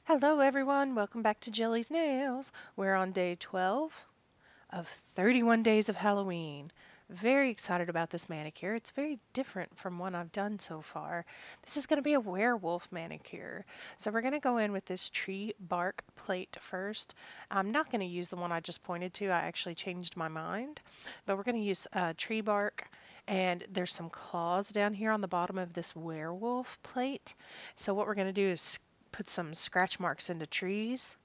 Hello everyone, welcome back to Jelly's Nails. We're on day 12 of 31 days of Halloween. Very excited about this manicure. It's very different from one I've done so far. This is going to be a werewolf manicure. So we're going to go in with this tree bark plate first. I'm not going to use the one I just pointed to. I actually changed my mind. But we're going to use tree bark, and there's some claws down here on the bottom of this werewolf plate. So what we're going to do is put some scratch marks into trees,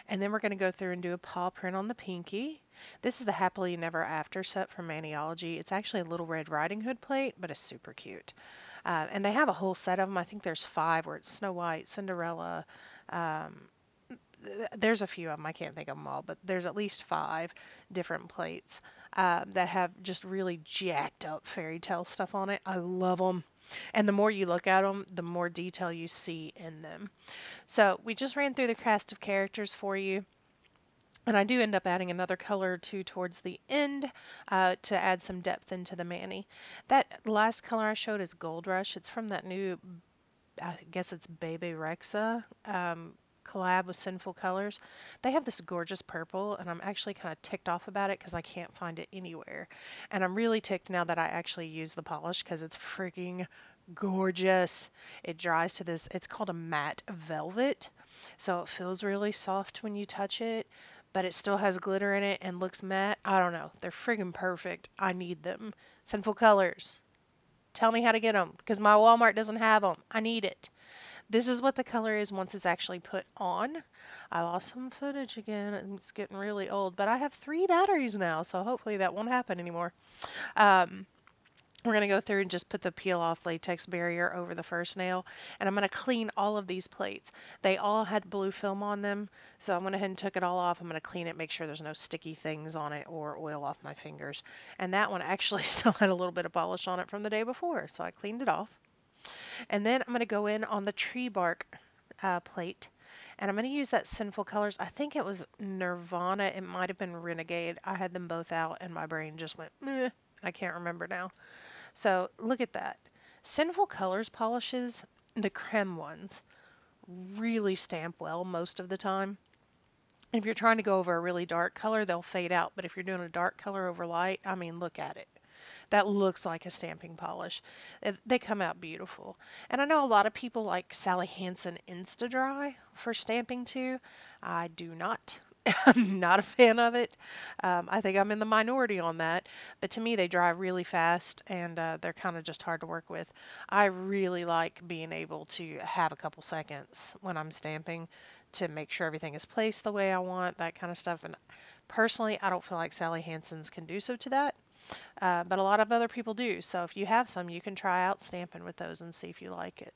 and then we're going to go through and do a paw print on the pinky. This is the Happily Never After set from Maniology. It's actually a Little Red Riding Hood plate, but it's super cute. And they have a whole set of them. I think there's five where it's Snow White, Cinderella. Um, there's a few of them. I can't think of them all, but there's at least five different plates that have just really jacked up fairy tale stuff on it. I love them. And the more you look at them, the more detail you see in them. So we just ran through the cast of characters for you. And I do end up adding another color or two towards the end to add some depth into the mani. That last color I showed is Gold Rush. It's from that new, I guess it's Bebe Rexha collab with Sinful Colors. They have this gorgeous purple, and I'm actually kind of ticked off about it because I can't find it anywhere. And I'm really ticked now that I actually use the polish because it's freaking gorgeous. It dries to this, it's called a matte velvet. So it feels really soft when you touch it, but it still has glitter in it and looks matte. I don't know. They're friggin' perfect. I need them. Sinful Colors. Tell me how to get them because my Walmart doesn't have them. I need it. This is what the color is once it's actually put on. I lost some footage again, and it's getting really old, but I have 3 batteries now, so hopefully that won't happen anymore. Um, we're going to go through and just put the peel off latex barrier over the first nail, and I'm going to clean all of these plates. They all had blue film on them, so I went ahead and took it all off. I'm going to clean it, make sure there's no sticky things on it or oil off my fingers. And that one actually still had a little bit of polish on it from the day before, so I cleaned it off. And then I'm going to go in on the tree bark plate. And I'm going to use that Sinful Colors. I think it was Nirvana. It might have been Renegade. I had them both out and my brain just went, meh. I can't remember now. So look at that. Sinful Colors polishes, the creme ones, really stamp well most of the time. If you're trying to go over a really dark color, they'll fade out. But if you're doing a dark color over light, I mean, look at it. That looks like a stamping polish. They come out beautiful. And I know a lot of people like Sally Hansen Insta Dry for stamping too. I do not. I'm not a fan of it. I think I'm in the minority on that. But to me, they dry really fast and they're kind of just hard to work with. I really like being able to have a couple seconds when I'm stamping to make sure everything is placed the way I want, that kind of stuff. And personally, I don't feel like Sally Hansen's conducive to that. But a lot of other people do. So if you have some, you can try out stamping with those and see if you like it.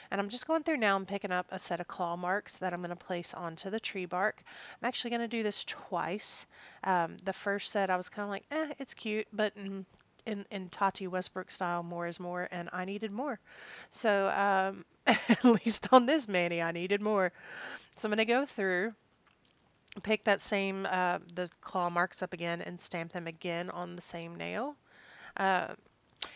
And I'm just going through now and picking up a set of claw marks that I'm going to place onto the tree bark. I'm actually going to do this twice. The first set I was kind of like, it's cute, but in Tati Westbrook style, more is more, and I needed more. So at least on this mani, I needed more. So I'm going to go through, pick that same, the claw marks up again and stamp them again on the same nail. Uh,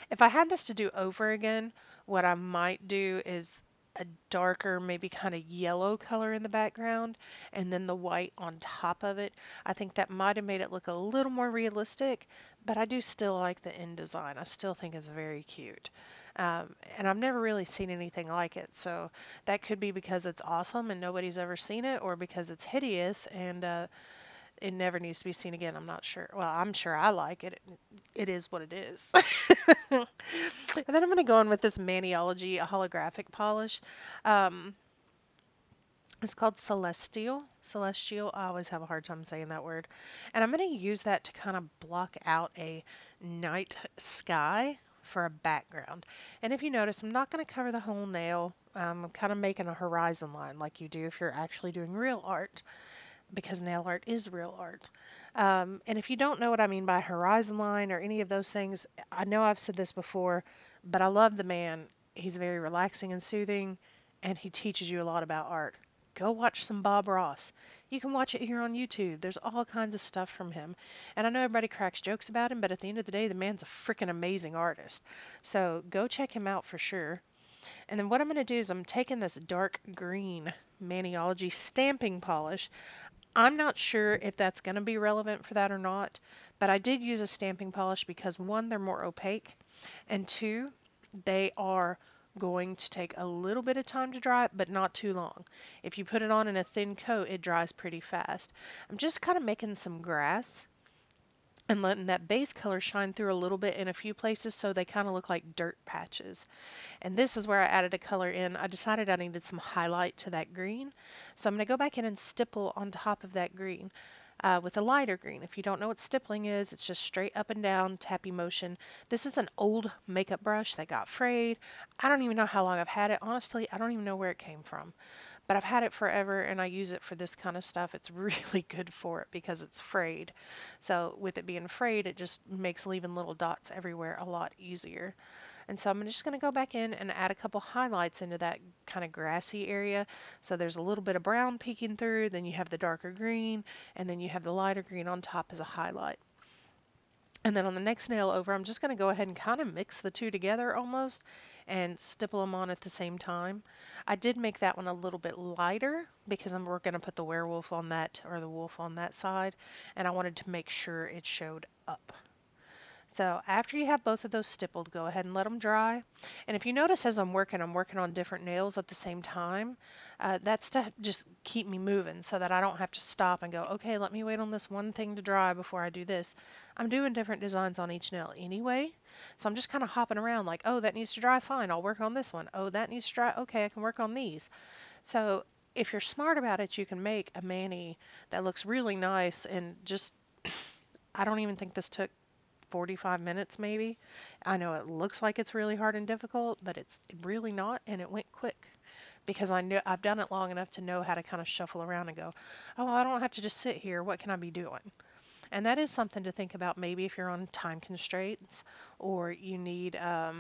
if I had this to do over again, what I might do is a darker, maybe kind of yellow color in the background, and then the white on top of it. I think that might have made it look a little more realistic, but I do still like the end design. I still think it's very cute. And I've never really seen anything like it, so that could be because it's awesome and nobody's ever seen it, or because it's hideous and it never needs to be seen again. I'm not sure. Well, I'm sure I like it. It is what it is. And then I'm going to go in with this Maniology holographic polish. Um, it's called Celestial. Celestial. I always have a hard time saying that word. And I'm going to use that to kind of block out a night sky for a background. And if you notice, I'm not going to cover the whole nail. I'm kind of making a horizon line like you do if you're actually doing real art, because nail art is real art. And if you don't know what I mean by horizon line or any of those things, I know I've said this before, but I love the man. He's very relaxing and soothing, and he teaches you a lot about art. Go watch some Bob Ross. You can watch it here on YouTube. There's all kinds of stuff from him. And I know everybody cracks jokes about him, but at the end of the day, the man's a freaking amazing artist. So go check him out for sure. And then what I'm going to do is I'm taking this dark green Maniology stamping polish. I'm not sure if that's going to be relevant for that or not, but I did use a stamping polish because one, they're more opaque, and two, they are going to take a little bit of time to dry, but not too long. If you put it on in a thin coat, it dries pretty fast. I'm just kind of making some grass and letting that base color shine through a little bit in a few places so they kind of look like dirt patches. And this is where I added a color in. I decided I needed some highlight to that green. So I'm going to go back in and stipple on top of that green with a lighter green. If you don't know what stippling is, it's just straight up and down, tappy motion. This is an old makeup brush that got frayed. I don't even know how long I've had it. Honestly, I don't even know where it came from. But I've had it forever and I use it for this kind of stuff. It's really good for it because it's frayed. So with it being frayed, it just makes leaving little dots everywhere a lot easier. And so I'm just going to go back in and add a couple highlights into that kind of grassy area. So there's a little bit of brown peeking through, then you have the darker green, and then you have the lighter green on top as a highlight. And then on the next nail over, I'm just going to go ahead and kind of mix the two together almost and stipple them on at the same time. I did make that one a little bit lighter because we're going to put the werewolf on that, or the wolf on that side, and I wanted to make sure it showed up. So after you have both of those stippled, go ahead and let them dry. And if you notice as I'm working on different nails at the same time. That's to just keep me moving so that I don't have to stop and go, okay, let me wait on this one thing to dry before I do this. I'm doing different designs on each nail anyway. So I'm just kind of hopping around like, oh, that needs to dry, fine, I'll work on this one. Oh, that needs to dry, okay, I can work on these. So if you're smart about it, you can make a mani that looks really nice and just, I don't even think this took 45 minutes maybe. I know it looks like it's really hard and difficult, but it's really not, and it went quick because I know I've done it long enough to know how to kind of shuffle around and go, oh, well, I don't have to just sit here. What can I be doing? And that is something to think about maybe if you're on time constraints or you need a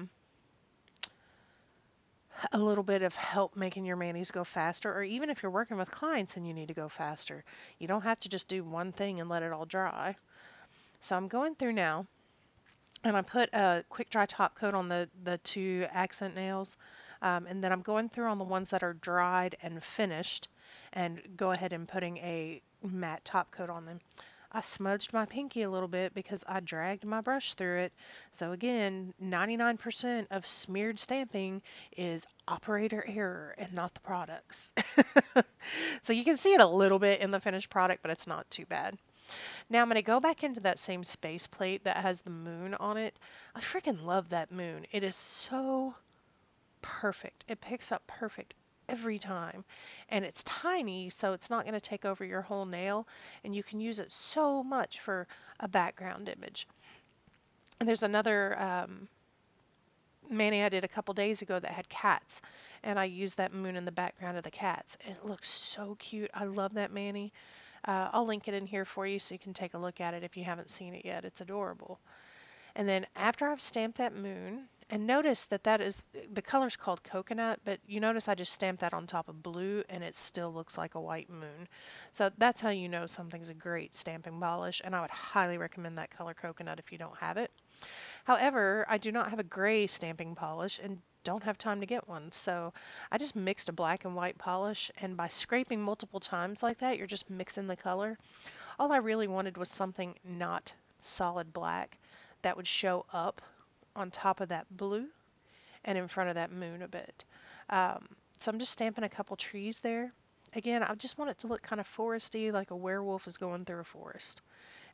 little bit of help making your manis go faster, or even if you're working with clients and you need to go faster. You don't have to just do one thing and let it all dry. So I'm going through now. And I put a quick dry top coat on the two accent nails. And then I'm going through on the ones that are dried and finished and go ahead and putting a matte top coat on them. I smudged my pinky a little bit because I dragged my brush through it. So again, 99% of smeared stamping is operator error and not the products. So you can see it a little bit in the finished product, but it's not too bad. Now I'm going to go back into that same space plate that has the moon on it. I freaking love that moon. It is so perfect. It picks up perfect every time. And it's tiny, so it's not going to take over your whole nail. And you can use it so much for a background image. And there's another mani I did a couple days ago that had cats. And I used that moon in the background of the cats. And it looks so cute. I love that mani. I'll link it in here for you so you can take a look at it if you haven't seen it yet. It's adorable. And then after I've stamped that moon, and notice that that is, the color's called coconut, but you notice I just stamped that on top of blue and it still looks like a white moon. So that's how you know something's a great stamping polish, and I would highly recommend that color coconut if you don't have it. However, I do not have a gray stamping polish and don't have time to get one. So I just mixed a black and white polish, and by scraping multiple times like that, you're just mixing the color. All I really wanted was something not solid black that would show up on top of that blue and in front of that moon a bit. So I'm just stamping a couple trees there. Again, I just want it to look kind of foresty, like a werewolf is going through a forest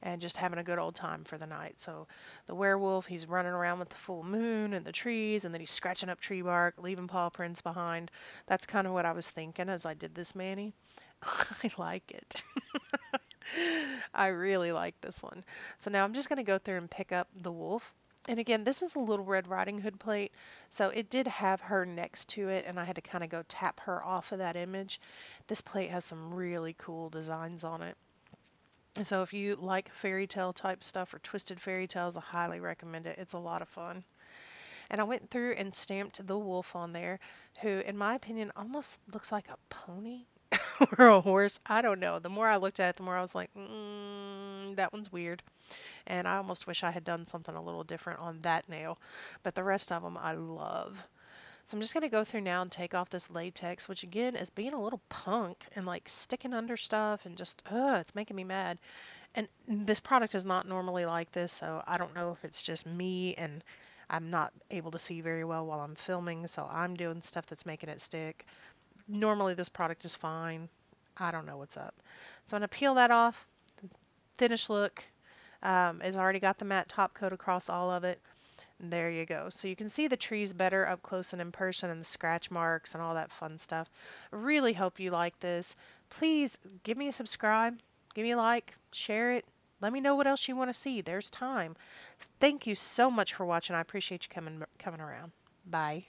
and just having a good old time for the night. So the werewolf, he's running around with the full moon and the trees, and then he's scratching up tree bark, leaving paw prints behind. That's kind of what I was thinking as I did this mani. I like it. I really like this one. So now I'm just going to go through and pick up the wolf. And again, this is a Little Red Riding Hood plate, so it did have her next to it, and I had to kind of go tap her off of that image. This plate has some really cool designs on it. And so if you like fairy tale type stuff or twisted fairy tales, I highly recommend it. It's a lot of fun. And I went through and stamped the wolf on there, who, in my opinion, almost looks like a pony or a horse. I don't know. The more I looked at it, the more I was like, that one's weird. And I almost wish I had done something a little different on that nail. But the rest of them I love. So I'm just going to go through now and take off this latex, which again is being a little punk and like sticking under stuff and just, it's making me mad. And this product is not normally like this, so I don't know if it's just me and I'm not able to see very well while I'm filming, so I'm doing stuff that's making it stick. Normally this product is fine. I don't know what's up. So I'm going to peel that off. Finished look. It's already got the matte top coat across all of it. And there you go. So you can see the trees better up close and in person and the scratch marks and all that fun stuff. I really hope you like this. Please give me a subscribe, give me a like, share it. Let me know what else you want to see. There's time. Thank you so much for watching. I appreciate you coming around. Bye.